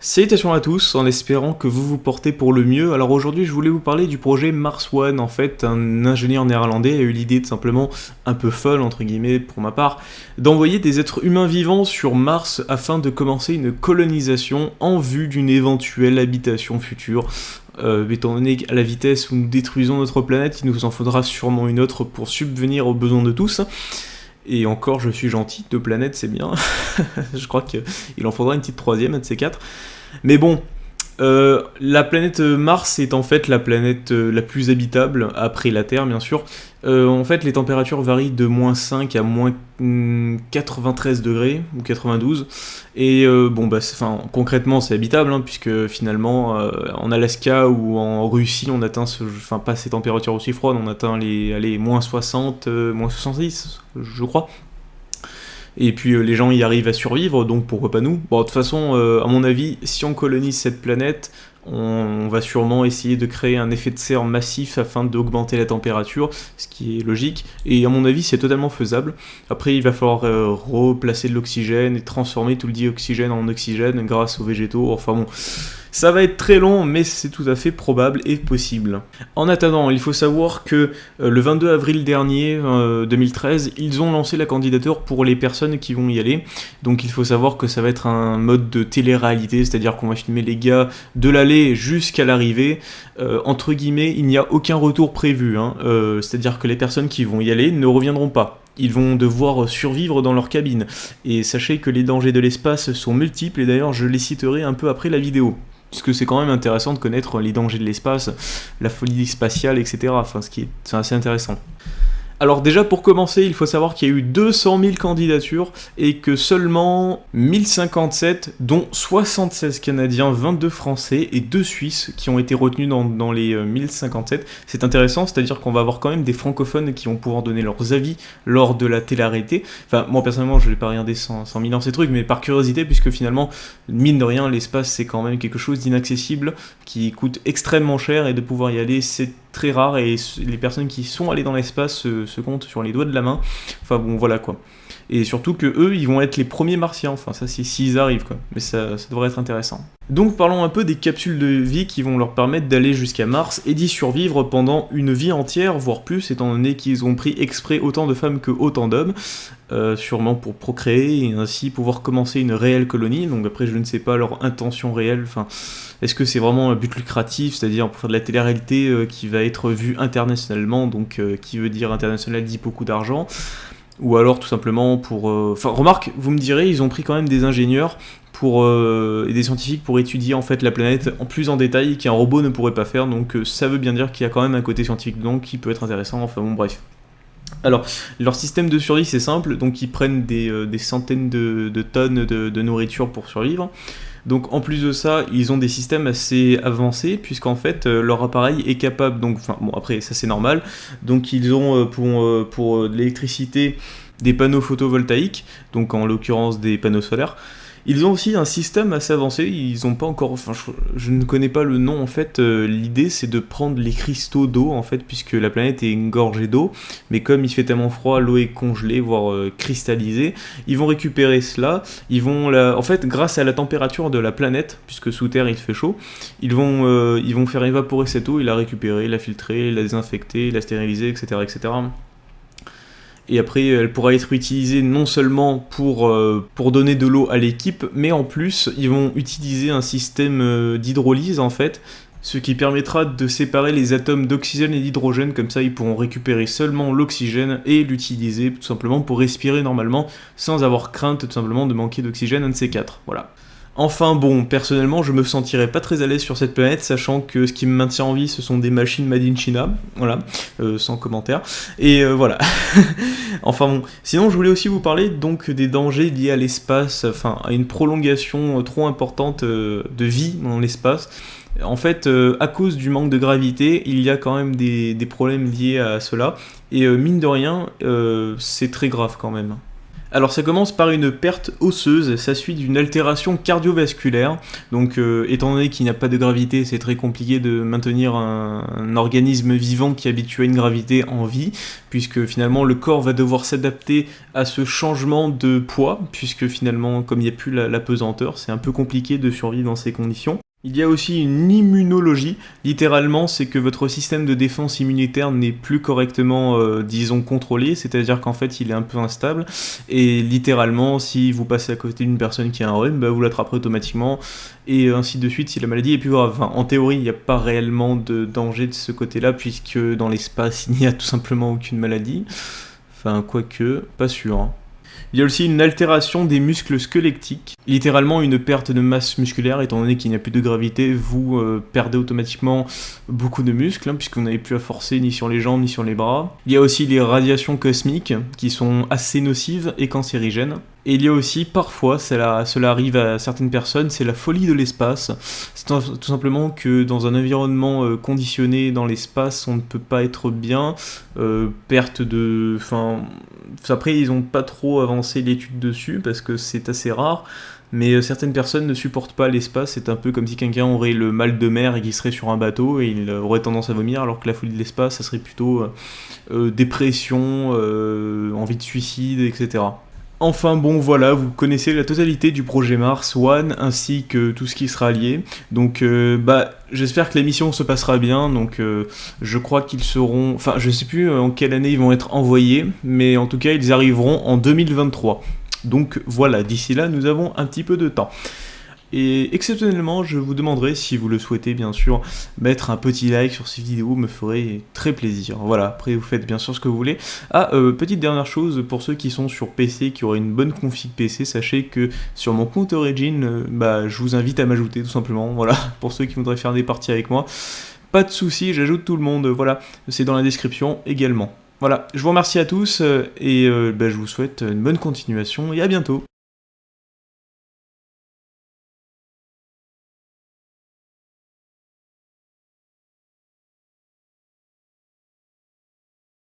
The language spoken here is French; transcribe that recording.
Salutations à tous, en espérant que vous vous portez pour le mieux. Alors aujourd'hui, je voulais vous parler du projet Mars One. En fait, un ingénieur néerlandais a eu l'idée de simplement, un peu folle entre guillemets pour ma part, d'envoyer des êtres humains vivants sur Mars afin de commencer une colonisation en vue d'une éventuelle habitation future. Étant donné qu'à la vitesse où nous détruisons notre planète, il nous en faudra sûrement une autre pour subvenir aux besoins de tous. Et encore, je suis gentil, 2 planètes, c'est bien. Je crois qu'il en faudra une petite troisième, un de ces quatre. Mais bon, la planète Mars est en fait la planète la plus habitable, après la Terre bien sûr. En fait, les températures varient de -5 à -93 degrés, ou 92. Et bon, concrètement, c'est habitable, hein, puisque finalement, en Alaska ou en Russie, on atteint, pas ces températures aussi froides, on atteint les -60, -70, je crois. Et puis les gens y arrivent à survivre, donc pourquoi pas nous. Bon, de toute façon, à mon avis, si on colonise cette planète, on va sûrement essayer de créer un effet de serre massif afin d'augmenter la température, ce qui est logique, et à mon avis c'est totalement faisable. Après il va falloir replacer de l'oxygène et transformer tout le dioxygène en oxygène grâce aux végétaux, enfin bon... Ça va être très long, mais c'est tout à fait probable et possible. En attendant, il faut savoir que le 22 avril dernier, 2013, ils ont lancé la candidature pour les personnes qui vont y aller. Donc il faut savoir que ça va être un mode de télé-réalité, c'est-à-dire qu'on va filmer les gars de l'aller jusqu'à l'arrivée. Entre guillemets, il n'y a aucun retour prévu, hein. C'est-à-dire que les personnes qui vont y aller ne reviendront pas. Ils vont devoir survivre dans leur cabine. Et sachez que les dangers de l'espace sont multiples, et d'ailleurs je les citerai un peu après la vidéo. Puisque c'est quand même intéressant de connaître les dangers de l'espace, la folie spatiale, etc. Enfin, c'est assez intéressant. Alors déjà, pour commencer, il faut savoir qu'il y a eu 200 000 candidatures et que seulement 1057, dont 76 Canadiens, 22 Français et 2 Suisses qui ont été retenus dans les 1057. C'est intéressant, c'est-à-dire qu'on va avoir quand même des francophones qui vont pouvoir donner leurs avis lors de la télé-réalité. Enfin, moi personnellement, je ne vais pas regarder 100 000 dans ces trucs, mais par curiosité, puisque finalement, mine de rien, l'espace c'est quand même quelque chose d'inaccessible, qui coûte extrêmement cher, et de pouvoir y aller, c'est très rare, et les personnes qui sont allées dans l'espace se comptent sur les doigts de la main. Enfin bon, voilà quoi. Et surtout que eux, ils vont être les premiers martiens, enfin ça c'est s'ils arrivent quoi, mais ça devrait être intéressant. Donc parlons un peu des capsules de vie qui vont leur permettre d'aller jusqu'à Mars et d'y survivre pendant une vie entière, voire plus, étant donné qu'ils ont pris exprès autant de femmes que autant d'hommes, sûrement pour procréer et ainsi pouvoir commencer une réelle colonie. Donc après je ne sais pas leur intention réelle, enfin est-ce que c'est vraiment un but lucratif, c'est-à-dire pour faire de la télé-réalité qui va être vue internationalement, donc qui veut dire international dit beaucoup d'argent, ou alors tout simplement pour... remarque, vous me direz, ils ont pris quand même des ingénieurs et des scientifiques pour étudier en fait la planète en plus en détail qu'un robot ne pourrait pas faire, donc ça veut bien dire qu'il y a quand même un côté scientifique dedans qui peut être intéressant, enfin bon bref. Alors, leur système de survie c'est simple, donc ils prennent des centaines de tonnes de nourriture pour survivre. Donc en plus de ça, ils ont des systèmes assez avancés, puisqu'en fait leur appareil est capable, donc enfin bon après ça c'est normal, donc ils ont pour de l'électricité des panneaux photovoltaïques, donc en l'occurrence des panneaux solaires. Ils ont aussi un système assez avancé, ils ont pas encore, enfin je ne connais pas le nom en fait, l'idée c'est de prendre les cristaux d'eau en fait, puisque la planète est engorgée d'eau, mais comme il fait tellement froid, l'eau est congelée, voire cristallisée, ils vont récupérer cela, en fait grâce à la température de la planète, puisque sous terre il fait chaud, ils vont faire évaporer cette eau et la récupérer, la filtrer, la désinfecter, la stériliser, etc. etc. Et après elle pourra être utilisée non seulement pour donner de l'eau à l'équipe, mais en plus ils vont utiliser un système d'hydrolyse en fait, ce qui permettra de séparer les atomes d'oxygène et d'hydrogène, comme ça ils pourront récupérer seulement l'oxygène et l'utiliser tout simplement pour respirer normalement, sans avoir crainte tout simplement de manquer d'oxygène, un de ces quatre, voilà. Enfin bon, personnellement je me sentirais pas très à l'aise sur cette planète, sachant que ce qui me maintient en vie ce sont des machines made in China, voilà, sans commentaire, et voilà. Enfin bon, sinon je voulais aussi vous parler donc des dangers liés à l'espace, enfin à une prolongation trop importante de vie dans l'espace. En fait, à cause du manque de gravité, il y a quand même des problèmes liés à cela, et mine de rien, c'est très grave quand même. Alors ça commence par une perte osseuse, ça suit d'une altération cardiovasculaire. Donc étant donné qu'il n'y a pas de gravité, c'est très compliqué de maintenir un organisme vivant qui est habitué à une gravité en vie, puisque finalement le corps va devoir s'adapter à ce changement de poids, puisque finalement comme il n'y a plus la pesanteur, c'est un peu compliqué de survivre dans ces conditions. Il y a aussi une immunologie, littéralement c'est que votre système de défense immunitaire n'est plus correctement, disons, contrôlé, c'est-à-dire qu'en fait il est un peu instable, et littéralement si vous passez à côté d'une personne qui a un rhume, bah, vous l'attraperez automatiquement, et ainsi de suite si la maladie est plus grave. Enfin, en théorie il n'y a pas réellement de danger de ce côté-là, puisque dans l'espace il n'y a tout simplement aucune maladie, enfin quoique, pas sûr, hein. Il y a aussi une altération des muscles squelettiques, littéralement une perte de masse musculaire, étant donné qu'il n'y a plus de gravité, vous perdez automatiquement beaucoup de muscles, hein, puisque vous n'avez plus à forcer ni sur les jambes ni sur les bras. Il y a aussi les radiations cosmiques, qui sont assez nocives et cancérigènes. Et il y a aussi, parfois, cela arrive à certaines personnes, c'est la folie de l'espace. C'est tout simplement que dans un environnement conditionné dans l'espace, on ne peut pas être bien. Perte de... Enfin, après, ils n'ont pas trop avancé l'étude dessus, parce que c'est assez rare. Mais certaines personnes ne supportent pas l'espace, c'est un peu comme si quelqu'un aurait le mal de mer et qu'il serait sur un bateau et il aurait tendance à vomir, alors que la folie de l'espace, ça serait plutôt dépression, envie de suicide, etc. Enfin bon voilà, vous connaissez la totalité du projet Mars One ainsi que tout ce qui sera lié. Donc j'espère que l'émission se passera bien. Donc je crois qu'ils seront... Enfin je sais plus en quelle année ils vont être envoyés, mais en tout cas ils arriveront en 2023. Donc voilà, d'ici là nous avons un petit peu de temps. Et exceptionnellement, je vous demanderai, si vous le souhaitez bien sûr, mettre un petit like sur ces vidéos, me ferait très plaisir. Voilà, après vous faites bien sûr ce que vous voulez. Ah, petite dernière chose, pour ceux qui sont sur PC, qui auraient une bonne config PC, sachez que sur mon compte Origin, je vous invite à m'ajouter tout simplement, voilà, pour ceux qui voudraient faire des parties avec moi. Pas de soucis, j'ajoute tout le monde, voilà, c'est dans la description également. Voilà, je vous remercie à tous, et je vous souhaite une bonne continuation, et à bientôt.